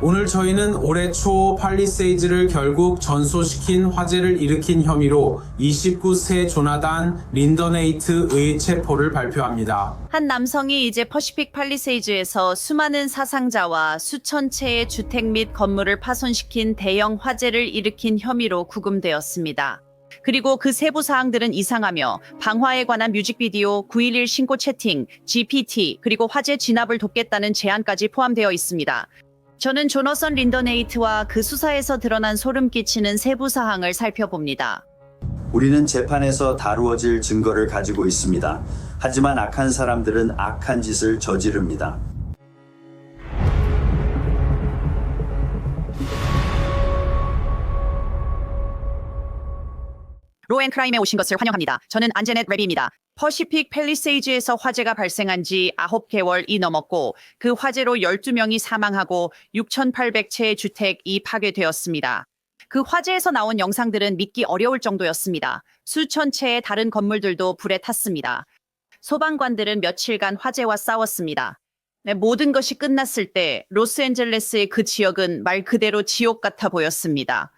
오늘 저희는 올해 초 팔리세이즈를 결국 전소시킨 화재를 일으킨 혐의로 29세 조나단 린더네이트의 체포를 발표합니다. 한 남성이 이제 퍼시픽 팔리세이즈에서 수많은 사상자와 수천 채의 주택 및 건물을 파손시킨 대형 화재를 일으킨 혐의로 구금되었습니다. 그리고 그 세부 사항들은 이상하며 방화에 관한 뮤직비디오, 9.11 신고 채팅, GPT, 그리고 화재 진압을 돕겠다는 제안까지 포함되어 있습니다. 저는 조너선 린더네이트와 그 수사에서 드러난 소름 끼치는 세부 사항을 살펴봅니다. 우리는 재판에서 다루어질 증거를 가지고 있습니다. 하지만 악한 사람들은 악한 짓을 저지릅니다. 로앤크라임에 오신 것을 환영합니다. 저는 안제넷 레비입니다. 퍼시픽 팰리세이즈에서 화재가 발생한 지 9개월이 넘었고 그 화재로 12명이 사망하고 6,800채의 주택이 파괴되었습니다. 그 화재에서 나온 영상들은 믿기 어려울 정도였습니다. 수천 채의 다른 건물들도 불에 탔습니다. 소방관들은 며칠간 화재와 싸웠습니다. 모든 것이 끝났을 때 로스앤젤레스의 그 지역은 말 그대로 지옥 같아 보였습니다.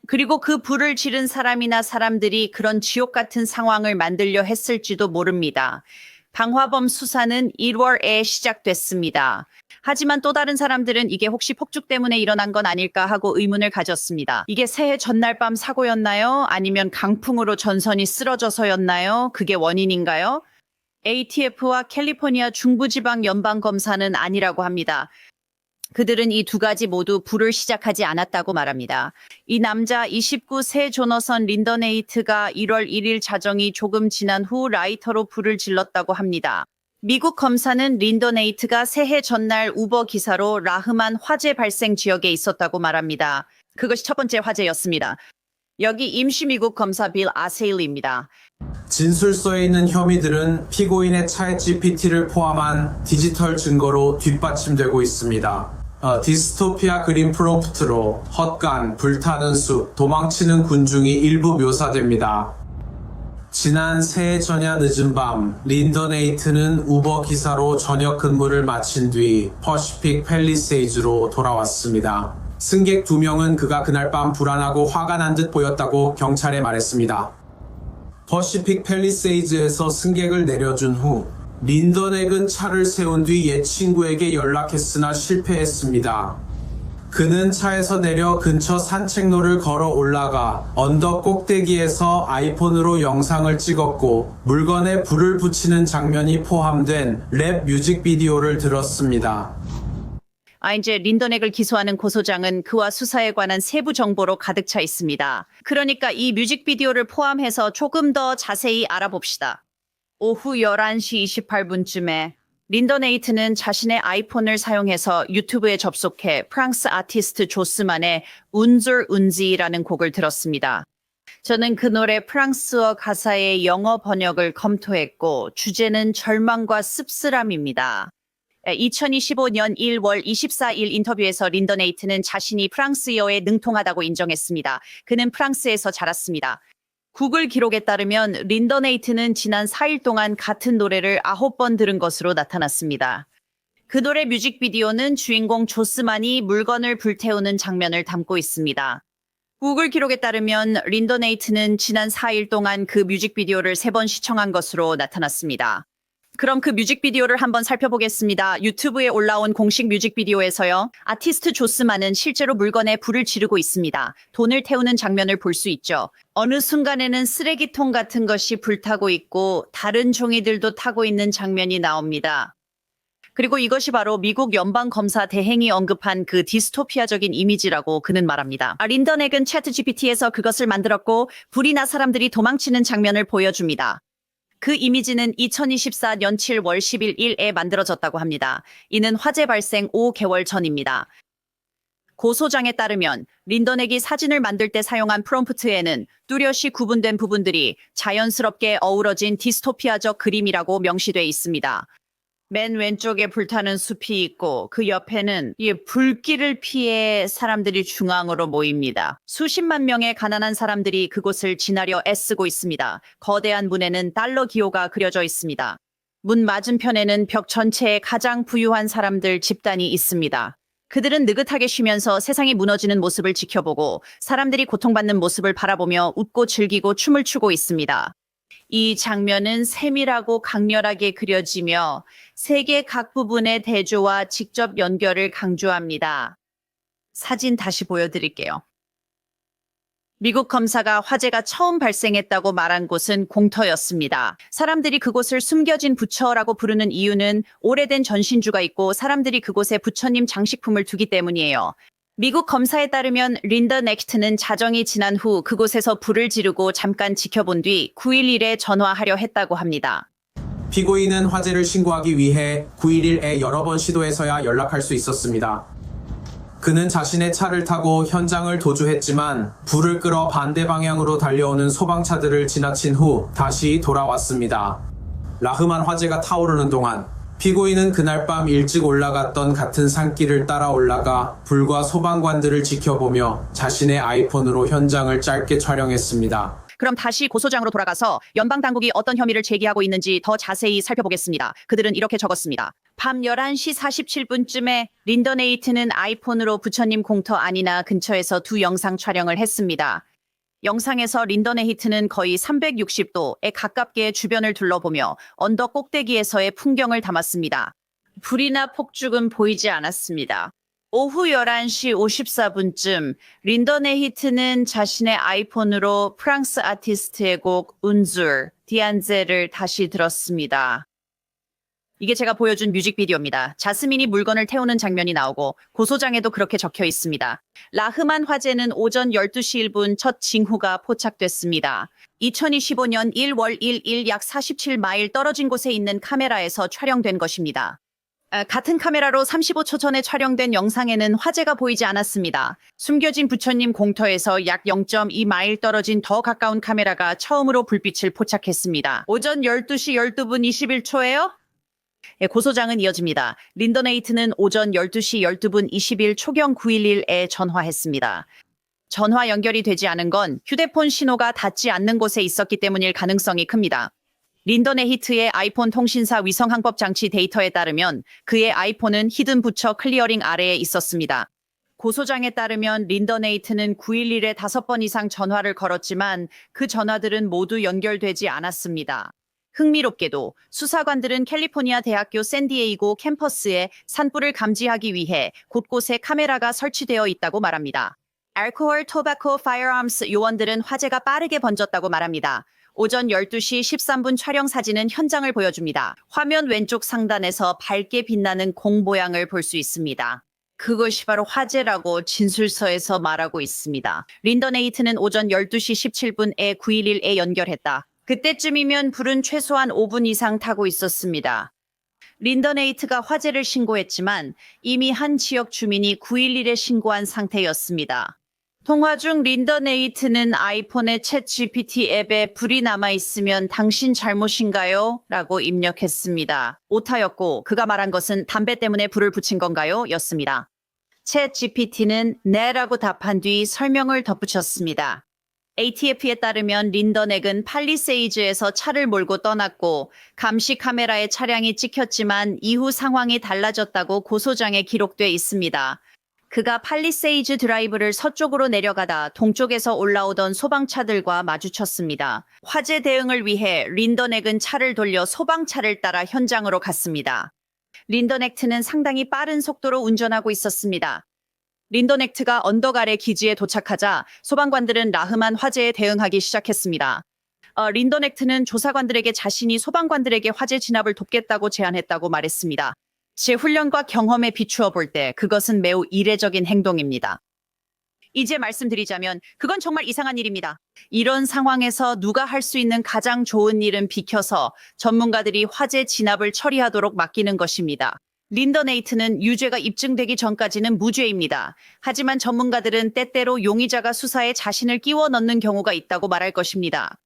그리고 그 불을 지른 사람이나 사람들이 그런 지옥 같은 상황을 만들려 했을지도 모릅니다. 방화범 수사는 1월에 시작됐습니다. 하지만 또 다른 사람들은 이게 혹시 폭죽 때문에 일어난 건 아닐까 하고 의문을 가졌습니다. 이게 새해 전날 밤 사고였나요? 아니면 강풍으로 전선이 쓰러져서였나요? 그게 원인인가요? ATF와 캘리포니아 중부지방 연방검사는 아니라고 합니다. 그들은 이 두 가지 모두 불을 시작하지 않았다고 말합니다. 이 남자 29세 조너선 린더네이트가 1월 1일 자정이 조금 지난 후 라이터로 불을 질렀다고 합니다. 미국 검사는 린더네이트가 새해 전날 우버 기사로 라흐만 화재 발생 지역에 있었다고 말합니다. 그것이 첫 번째 화재였습니다. 여기 임시 미국 검사 빌 아세일리입니다. 진술서에 있는 혐의들은 피고인의 챗 GPT를 포함한 디지털 증거로 뒷받침되고 있습니다. 디스토피아 그림 프롬프트로 헛간, 불타는 숲, 도망치는 군중이 일부 묘사됩니다. 지난 새해 전야 늦은 밤, 린더네이트는 우버 기사로 저녁 근무를 마친 뒤 퍼시픽 팰리세이즈로 돌아왔습니다. 승객 2명은 그가 그날 밤 불안하고 화가 난 듯 보였다고 경찰에 말했습니다. 퍼시픽 팰리세이즈에서 승객을 내려준 후 린더넥은 차를 세운 뒤 옛 친구에게 연락했으나 실패했습니다. 그는 차에서 내려 근처 산책로를 걸어 올라가 언덕 꼭대기에서 아이폰으로 영상을 찍었고 물건에 불을 붙이는 장면이 포함된 랩 뮤직비디오를 들었습니다. 이제 린더넥을 기소하는 고소장은 그와 수사에 관한 세부 정보로 가득 차 있습니다. 그러니까 이 뮤직비디오를 포함해서 조금 더 자세히 알아봅시다. 오후 11시 28분쯤에 린더네이트는 자신의 아이폰을 사용해서 유튜브에 접속해 프랑스 아티스트 조스만의 운줄 운지라는 곡을 들었습니다. 저는 그 노래 프랑스어 가사의 영어 번역을 검토했고 주제는 절망과 씁쓸함입니다. 2025년 1월 24일 인터뷰에서 린더네이트는 자신이 프랑스어에 능통하다고 인정했습니다. 그는 프랑스에서 자랐습니다. 구글 기록에 따르면 린더네이트는 지난 4일 동안 같은 노래를 9번 들은 것으로 나타났습니다. 그 노래 뮤직비디오는 주인공 조스만이 물건을 불태우는 장면을 담고 있습니다. 구글 기록에 따르면 린더네이트는 지난 4일 동안 그 뮤직비디오를 3번 시청한 것으로 나타났습니다. 그럼 그 뮤직비디오를 한번 살펴보겠습니다. 유튜브에 올라온 공식 뮤직비디오에서요. 아티스트 조스만은 실제로 물건에 불을 지르고 있습니다. 돈을 태우는 장면을 볼 수 있죠. 어느 순간에는 쓰레기통 같은 것이 불타고 있고 다른 종이들도 타고 있는 장면이 나옵니다. 그리고 이것이 바로 미국 연방검사 대행이 언급한 그 디스토피아적인 이미지라고 그는 말합니다. 린더넥은 채트 GPT에서 그것을 만들었고 불이 나 사람들이 도망치는 장면을 보여줍니다. 그 이미지는 2024년 7월 11일에 만들어졌다고 합니다. 이는 화재 발생 5개월 전입니다. 고소장에 따르면 린더넥이 사진을 만들 때 사용한 프롬프트에는 뚜렷이 구분된 부분들이 자연스럽게 어우러진 디스토피아적 그림이라고 명시돼 있습니다. 맨 왼쪽에 불타는 숲이 있고 그 옆에는 이 불길을 피해 사람들이 중앙으로 모입니다. 수십만 명의 가난한 사람들이 그곳을 지나려 애쓰고 있습니다. 거대한 문에는 달러 기호가 그려져 있습니다. 문 맞은편에는 벽 전체에 가장 부유한 사람들 집단이 있습니다. 그들은 느긋하게 쉬면서 세상이 무너지는 모습을 지켜보고 사람들이 고통받는 모습을 바라보며 웃고 즐기고 춤을 추고 있습니다. 이 장면은 세밀하고 강렬하게 그려지며 세계 각 부분의 대조와 직접 연결을 강조합니다. 사진 다시 보여드릴게요. 미국 검사가 화재가 처음 발생했다고 말한 곳은 공터였습니다. 사람들이 그곳을 숨겨진 부처라고 부르는 이유는 오래된 전신주가 있고 사람들이 그곳에 부처님 장식품을 두기 때문이에요. 미국 검사에 따르면 린더 넥트는 자정이 지난 후 그곳에서 불을 지르고 잠깐 지켜본 뒤 911에 전화하려 했다고 합니다. 피고인은 화재를 신고하기 위해 911에 여러 번 시도해서야 연락할 수 있었습니다. 그는 자신의 차를 타고 현장을 도주했지만 불을 끌어 반대 방향으로 달려오는 소방차들을 지나친 후 다시 돌아왔습니다. 라흐만 화재가 타오르는 동안 피고인은 그날 밤 일찍 올라갔던 같은 산길을 따라 올라가 불과 소방관들을 지켜보며 자신의 아이폰으로 현장을 짧게 촬영했습니다. 그럼 다시 고소장으로 돌아가서 연방당국이 어떤 혐의를 제기하고 있는지 더 자세히 살펴보겠습니다. 그들은 이렇게 적었습니다. 밤 11시 47분쯤에 린더 네이트는 아이폰으로 부처님 공터 안이나 근처에서 두 영상 촬영을 했습니다. 영상에서 린더 네이트는 거의 360도에 가깝게 주변을 둘러보며 언덕 꼭대기에서의 풍경을 담았습니다. 불이나 폭죽은 보이지 않았습니다. 오후 11시 54분쯤 린더 네이트는 자신의 아이폰으로 프랑스 아티스트의 곡 운줄, 디안제를 다시 들었습니다. 이게 제가 보여준 뮤직비디오입니다. 자스민이 물건을 태우는 장면이 나오고 고소장에도 그렇게 적혀 있습니다. 라흐만 화재는 오전 12시 1분 첫 징후가 포착됐습니다. 2025년 1월 1일 약 47마일 떨어진 곳에 있는 카메라에서 촬영된 것입니다. 같은 카메라로 35초 전에 촬영된 영상에는 화재가 보이지 않았습니다. 숨겨진 부처님 공터에서 약 0.2마일 떨어진 더 가까운 카메라가 처음으로 불빛을 포착했습니다. 오전 12시 12분 21초예요? 고소장은 이어집니다. 린더 네이트는 오전 12시 12분 20일 초경 911에 전화했습니다. 전화 연결이 되지 않은 건 휴대폰 신호가 닿지 않는 곳에 있었기 때문일 가능성이 큽니다. 린더 네이트의 아이폰 통신사 위성항법 장치 데이터에 따르면 그의 아이폰은 히든 부처 클리어링 아래에 있었습니다. 고소장에 따르면 린더 네이트는 911에 5번 이상 전화를 걸었지만 그 전화들은 모두 연결되지 않았습니다. 흥미롭게도 수사관들은 캘리포니아 대학교 샌디에이고 캠퍼스에 산불을 감지하기 위해 곳곳에 카메라가 설치되어 있다고 말합니다. 알코올, 토바코, 파이어암스 요원들은 화재가 빠르게 번졌다고 말합니다. 오전 12시 13분 촬영 사진은 현장을 보여줍니다. 화면 왼쪽 상단에서 밝게 빛나는 공 모양을 볼 수 있습니다. 그것이 바로 화재라고 진술서에서 말하고 있습니다. 린더 네이트는 오전 12시 17분에 911에 연결했다. 그때쯤이면 불은 최소한 5분 이상 타고 있었습니다. 린더 네이트가 화재를 신고했지만 이미 한 지역 주민이 911에 신고한 상태였습니다. 통화 중 린더 네이트는 아이폰의 챗 GPT 앱에 불이 남아있으면 당신 잘못인가요? 라고 입력했습니다. 오타였고 그가 말한 것은 담배 때문에 불을 붙인 건가요? 였습니다. 챗 GPT는 네라고 답한 뒤 설명을 덧붙였습니다. ATF에 따르면 린더 넥은 팔리세이즈에서 차를 몰고 떠났고 감시 카메라에 차량이 찍혔지만 이후 상황이 달라졌다고 고소장에 기록돼 있습니다. 그가 팔리세이즈 드라이브를 서쪽으로 내려가다 동쪽에서 올라오던 소방차들과 마주쳤습니다. 화재 대응을 위해 린더 넥은 차를 돌려 소방차를 따라 현장으로 갔습니다. 린더 넥트는 상당히 빠른 속도로 운전하고 있었습니다. 린더 넥트가 언덕 아래 기지에 도착하자 소방관들은 라흐만 화재에 대응하기 시작했습니다. 린더 넥트는 조사관들에게 자신이 소방관들에게 화재 진압을 돕겠다고 제안했다고 말했습니다. 제 훈련과 경험에 비추어 볼 때 그것은 매우 이례적인 행동입니다. 이제 말씀드리자면 그건 정말 이상한 일입니다. 이런 상황에서 누가 할 수 있는 가장 좋은 일은 비켜서 전문가들이 화재 진압을 처리하도록 맡기는 것입니다. 린더 네이트는 유죄가 입증되기 전까지는 무죄입니다. 하지만 전문가들은 때때로 용의자가 수사에 자신을 끼워 넣는 경우가 있다고 말할 것입니다.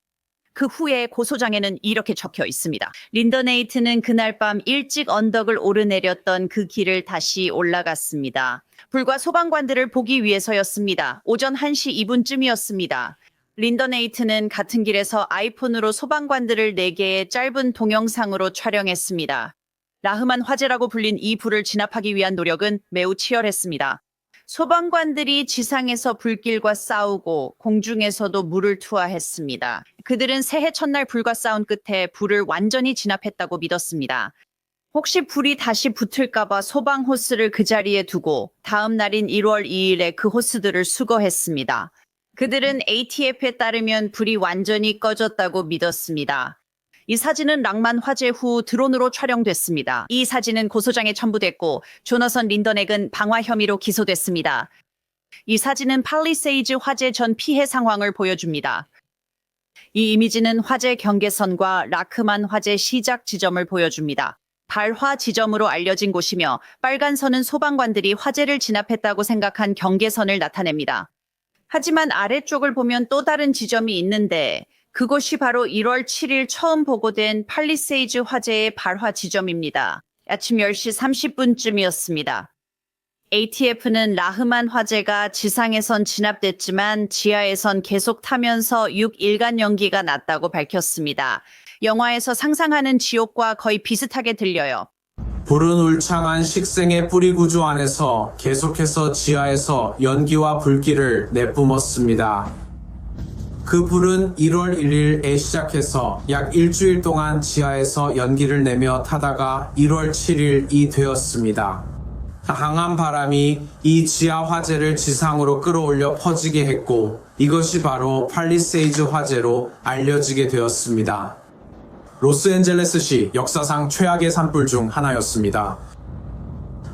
그 후에 고소장에는 이렇게 적혀 있습니다. 린더 네이트는 그날 밤 일찍 언덕을 오르내렸던 그 길을 다시 올라갔습니다. 불과 소방관들을 보기 위해서였습니다. 오전 1시 2분쯤이었습니다. 린더 네이트는 같은 길에서 아이폰으로 소방관들을 4개의 짧은 동영상으로 촬영했습니다. 라흐만 화재라고 불린 이 불을 진압하기 위한 노력은 매우 치열했습니다. 소방관들이 지상에서 불길과 싸우고 공중에서도 물을 투하했습니다. 그들은 새해 첫날 불과 싸운 끝에 불을 완전히 진압했다고 믿었습니다. 혹시 불이 다시 붙을까봐 소방 호스를 그 자리에 두고 다음 날인 1월 2일에 그 호스들을 수거했습니다. 그들은 ATF에 따르면 불이 완전히 꺼졌다고 믿었습니다. 이 사진은 랑만 화재 후 드론으로 촬영됐습니다. 이 사진은 고소장에 첨부됐고 조너선 린더넥은 방화 혐의로 기소됐습니다. 이 사진은 팔리세이즈 화재 전 피해 상황을 보여줍니다. 이 이미지는 화재 경계선과 라크만 화재 시작 지점을 보여줍니다. 발화 지점으로 알려진 곳이며 빨간 선은 소방관들이 화재를 진압했다고 생각한 경계선을 나타냅니다. 하지만 아래쪽을 보면 또 다른 지점이 있는데 그곳이 바로 1월 7일 처음 보고된 팔리세이즈 화재의 발화 지점입니다. 아침 10시 30분쯤이었습니다. ATF는 라흐만 화재가 지상에선 진압됐지만 지하에선 계속 타면서 6일간 연기가 났다고 밝혔습니다. 영화에서 상상하는 지옥과 거의 비슷하게 들려요. 불은 울창한 식생의 뿌리 구조 안에서 계속해서 지하에서 연기와 불길을 내뿜었습니다. 그 불은 1월 1일에 시작해서 약 일주일 동안 지하에서 연기를 내며 타다가 1월 7일이 되었습니다. 강한 바람이 이 지하 화재를 지상으로 끌어올려 퍼지게 했고 이것이 바로 팔리세이즈 화재로 알려지게 되었습니다. 로스앤젤레스시 역사상 최악의 산불 중 하나였습니다.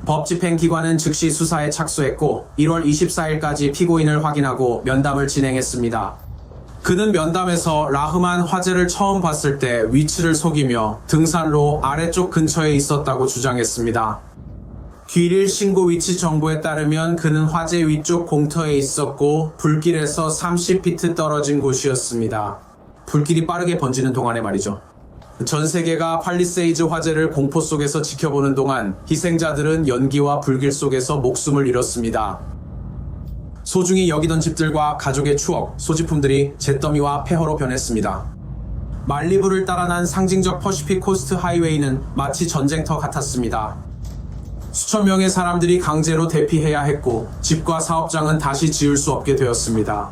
법 집행기관은 즉시 수사에 착수했고 1월 24일까지 피고인을 확인하고 면담을 진행했습니다. 그는 면담에서 라흐만 화재를 처음 봤을 때 위치를 속이며 등산로 아래쪽 근처에 있었다고 주장했습니다. 길일 신고 위치 정보에 따르면 그는 화재 위쪽 공터에 있었고 불길에서 30피트 떨어진 곳이었습니다. 불길이 빠르게 번지는 동안에 말이죠. 전 세계가 팔리세이즈 화재를 공포 속에서 지켜보는 동안 희생자들은 연기와 불길 속에서 목숨을 잃었습니다. 소중히 여기던 집들과 가족의 추억, 소지품들이 잿더미와 폐허로 변했습니다. 말리부를 따라 난 상징적 퍼시픽 코스트 하이웨이는 마치 전쟁터 같았습니다. 수천 명의 사람들이 강제로 대피해야 했고 집과 사업장은 다시 지을 수 없게 되었습니다.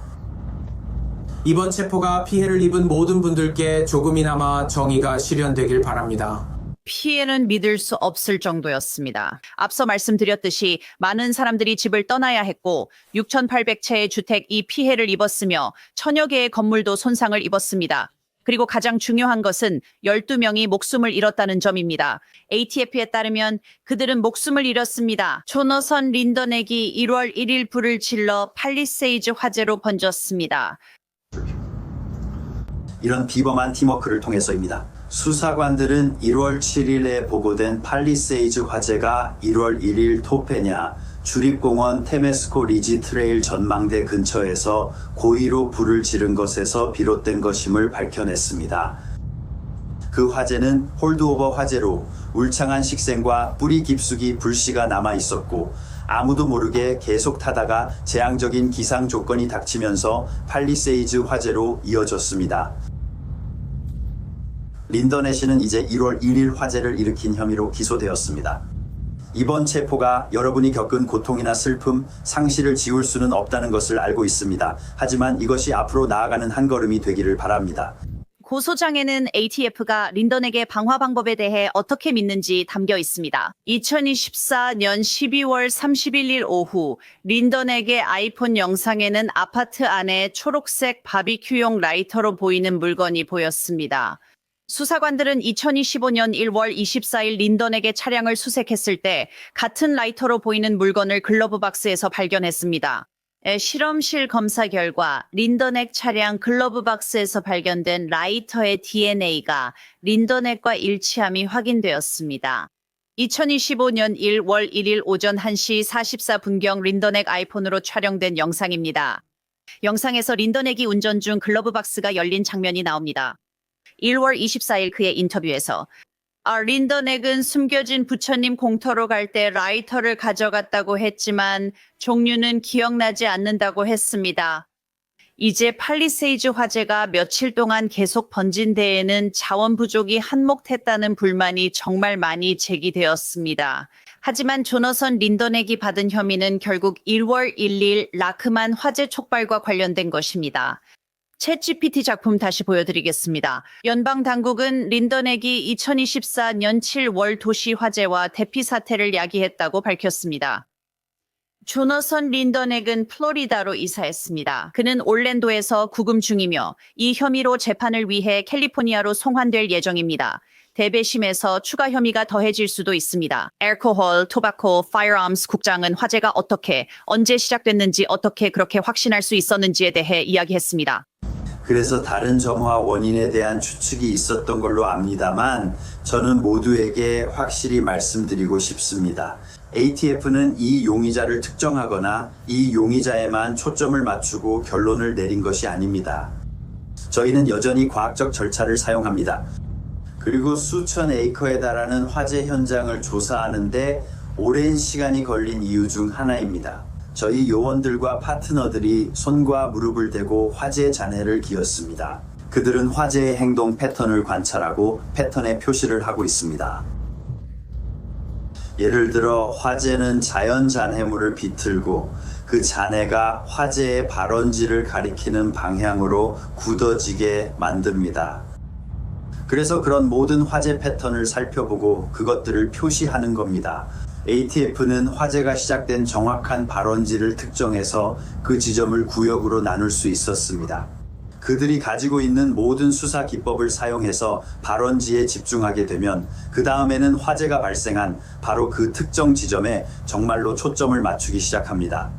이번 체포가 피해를 입은 모든 분들께 조금이나마 정의가 실현되길 바랍니다. 피해는 믿을 수 없을 정도였습니다. 앞서 말씀드렸듯이 많은 사람들이 집을 떠나야 했고 6,800채의 주택이 피해를 입었으며 천여 개의 건물도 손상을 입었습니다. 그리고 가장 중요한 것은 12명이 목숨을 잃었다는 점입니다. ATF에 따르면 그들은 목숨을 잃었습니다. 조너선 린더넥이 1월 1일 불을 질러 팔리세이즈 화재로 번졌습니다. 이런 비범한 팀워크를 통해서입니다. 수사관들은 1월 7일에 보고된 팔리세이즈 화재가 1월 1일 토페냐 주립공원 테메스코 리지 트레일 전망대 근처에서 고의로 불을 지른 것에서 비롯된 것임을 밝혀냈습니다. 그 화재는 홀드오버 화재로 울창한 식생과 뿌리 깊숙이 불씨가 남아 있었고 아무도 모르게 계속 타다가 재앙적인 기상 조건이 닥치면서 팔리세이즈 화재로 이어졌습니다. 린더넷이는 이제 1월 1일 화재를 일으킨 혐의로 기소되었습니다. 이번 체포가 여러분이 겪은 고통이나 슬픔, 상실을 지울 수는 없다는 것을 알고 있습니다. 하지만 이것이 앞으로 나아가는 한 걸음이 되기를 바랍니다. 고소장에는 ATF가 린더넥의 방화 방법에 대해 어떻게 믿는지 담겨 있습니다. 2024년 12월 31일 오후 린더넥의 아이폰 영상에는 아파트 안에 초록색 바비큐용 라이터로 보이는 물건이 보였습니다. 수사관들은 2025년 1월 24일 린더넥의 차량을 수색했을 때 같은 라이터로 보이는 물건을 글러브 박스에서 발견했습니다. 실험실 검사 결과 린더넥 차량 글러브 박스에서 발견된 라이터의 DNA가 린더넥과 일치함이 확인되었습니다. 2025년 1월 1일 오전 1시 44분경 린더넥 아이폰으로 촬영된 영상입니다. 영상에서 린더넥이 운전 중 글러브 박스가 열린 장면이 나옵니다. 1월 24일 그의 인터뷰에서 린더넥은 숨겨진 부처님 공터로 갈 때 라이터를 가져갔다고 했지만 종류는 기억나지 않는다고 했습니다. 이제 팔리세이즈 화재가 며칠 동안 계속 번진 데에는 자원 부족이 한몫했다는 불만이 정말 많이 제기되었습니다. 하지만 조너선 린더넥이 받은 혐의는 결국 1월 1일 라크만 화재 촉발과 관련된 것입니다. 챗GPT 작품 다시 보여드리겠습니다. 연방 당국은 린더넥이 2024년 7월 도시 화재와 대피 사태를 야기했다고 밝혔습니다. 조너선 린더넥은 플로리다로 이사했습니다. 그는 올랜도에서 구금 중이며 이 혐의로 재판을 위해 캘리포니아로 송환될 예정입니다. 대배심에서 추가 혐의가 더해질 수도 있습니다. 알코올, 토바코, 파이어암스 국장은 화재가 어떻게, 언제 시작됐는지 어떻게 그렇게 확신할 수 있었는지에 대해 이야기했습니다. 그래서 다른 점화 원인에 대한 추측이 있었던 걸로 압니다만 저는 모두에게 확실히 말씀드리고 싶습니다. ATF는 이 용의자를 특정하거나 이 용의자에만 초점을 맞추고 결론을 내린 것이 아닙니다. 저희는 여전히 과학적 절차를 사용합니다. 그리고 수천 에이커에 달하는 화재 현장을 조사하는데 오랜 시간이 걸린 이유 중 하나입니다. 저희 요원들과 파트너들이 손과 무릎을 대고 화재 잔해를 기었습니다. 그들은 화재의 행동 패턴을 관찰하고 패턴에 표시를 하고 있습니다. 예를 들어 화재는 자연 잔해물을 비틀고 그 잔해가 화재의 발원지를 가리키는 방향으로 굳어지게 만듭니다. 그래서 그런 모든 화재 패턴을 살펴보고 그것들을 표시하는 겁니다. ATF는 화재가 시작된 정확한 발원지를 특정해서 그 지점을 구역으로 나눌 수 있었습니다. 그들이 가지고 있는 모든 수사 기법을 사용해서 발원지에 집중하게 되면 그 다음에는 화재가 발생한 바로 그 특정 지점에 정말로 초점을 맞추기 시작합니다.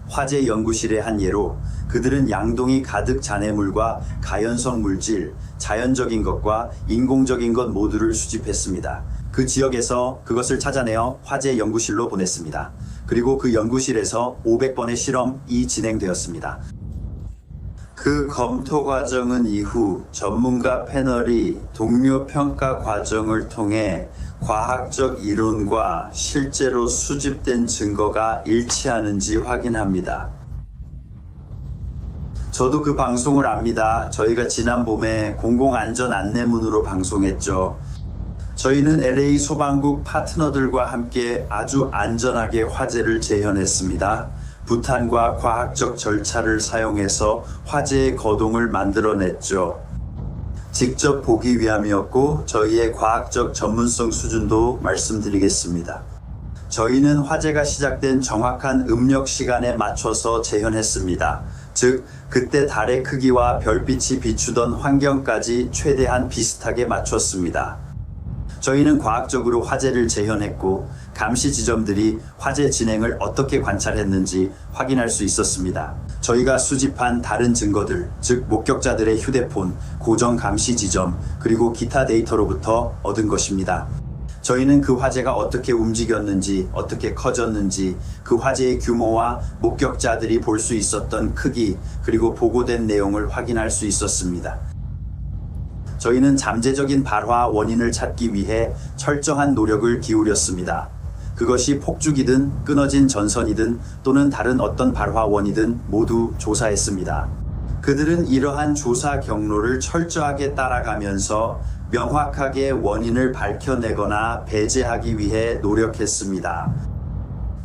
화재 연구실의 한 예로 그들은 양동이 가득 잔해물과 가연성 물질, 자연적인 것과 인공적인 것 모두를 수집했습니다. 그 지역에서 그것을 찾아내어 화재 연구실로 보냈습니다. 그리고 그 연구실에서 500번의 실험이 진행되었습니다. 그 검토 과정은 이후 전문가 패널이 동료 평가 과정을 통해 과학적 이론과 실제로 수집된 증거가 일치하는지 확인합니다. 저도 그 방송을 압니다. 저희가 지난 봄에 공공안전 안내문으로 방송했죠. 저희는 LA 소방국 파트너들과 함께 아주 안전하게 화재를 재현했습니다. 부탄과 과학적 절차를 사용해서 화재의 거동을 만들어냈죠. 직접 보기 위함이었고 저희의 과학적 전문성 수준도 말씀드리겠습니다. 저희는 화재가 시작된 정확한 음력 시간에 맞춰서 재현했습니다. 즉, 그때 달의 크기와 별빛이 비추던 환경까지 최대한 비슷하게 맞췄습니다. 저희는 과학적으로 화재를 재현했고 감시 지점들이 화재 진행을 어떻게 관찰했는지 확인할 수 있었습니다. 저희가 수집한 다른 증거들, 즉 목격자들의 휴대폰, 고정 감시 지점, 그리고 기타 데이터로부터 얻은 것입니다. 저희는 그 화재가 어떻게 움직였는지, 어떻게 커졌는지, 그 화재의 규모와 목격자들이 볼 수 있었던 크기, 그리고 보고된 내용을 확인할 수 있었습니다. 저희는 잠재적인 발화 원인을 찾기 위해 철저한 노력을 기울였습니다. 그것이 폭죽이든 끊어진 전선이든 또는 다른 어떤 발화 원이든 모두 조사했습니다. 그들은 이러한 조사 경로를 철저하게 따라가면서 명확하게 원인을 밝혀내거나 배제하기 위해 노력했습니다.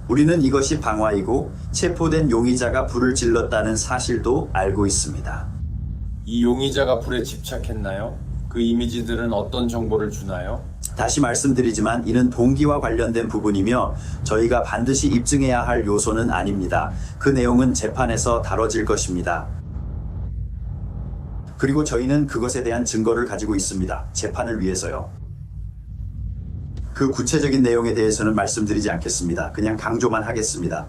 우리는 이것이 방화이고 체포된 용의자가 불을 질렀다는 사실도 알고 있습니다. 이 용의자가 불에 집착했나요? 그 이미지들은 어떤 정보를 주나요? 다시 말씀드리지만 이는 동기와 관련된 부분이며 저희가 반드시 입증해야 할 요소는 아닙니다. 그 내용은 재판에서 다뤄질 것입니다. 그리고 저희는 그것에 대한 증거를 가지고 있습니다. 재판을 위해서요. 그 구체적인 내용에 대해서는 말씀드리지 않겠습니다. 그냥 강조만 하겠습니다.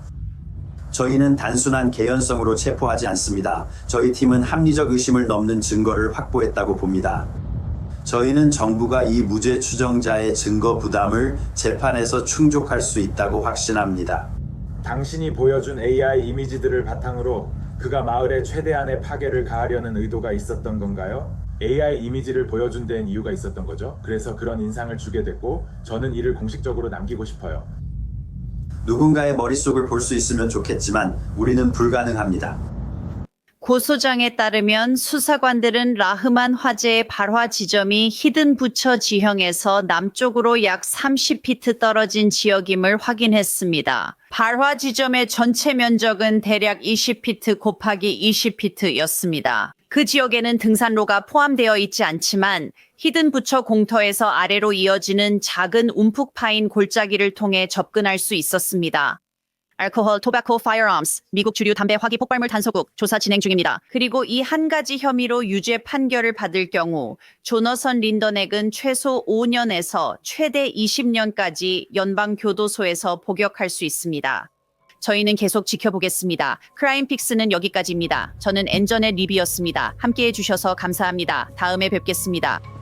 저희는 단순한 개연성으로 체포하지 않습니다. 저희 팀은 합리적 의심을 넘는 증거를 확보했다고 봅니다. 저희는 정부가 이 무죄 추정자의 증거 부담을 재판에서 충족할 수 있다고 확신합니다. 당신이 보여준 AI 이미지들을 바탕으로 그가 마을에 최대한의 파괴를 가하려는 의도가 있었던 건가요? AI 이미지를 보여준 데엔 이유가 있었던 거죠. 그래서 그런 인상을 주게 됐고 저는 이를 공식적으로 남기고 싶어요. 누군가의 머릿속을 볼 수 있으면 좋겠지만 우리는 불가능합니다. 고소장에 따르면 수사관들은 라흐만 화재의 발화 지점이 히든 부처 지형에서 남쪽으로 약 30피트 떨어진 지역임을 확인했습니다. 발화 지점의 전체 면적은 대략 20피트 곱하기 20피트였습니다. 그 지역에는 등산로가 포함되어 있지 않지만 히든 부처 공터에서 아래로 이어지는 작은 움푹 파인 골짜기를 통해 접근할 수 있었습니다. 알코올, 토바코, 파이어암스, 미국 주류 담배 화기 폭발물 단소국 조사 진행 중입니다. 그리고 이 한 가지 혐의로 유죄 판결을 받을 경우 조너선 린더넥은 최소 5년에서 최대 20년까지 연방교도소에서 복역할 수 있습니다. 저희는 계속 지켜보겠습니다. 크라임픽스는 여기까지입니다. 저는 엔전의 리비였습니다. 함께해 주셔서 감사합니다. 다음에 뵙겠습니다.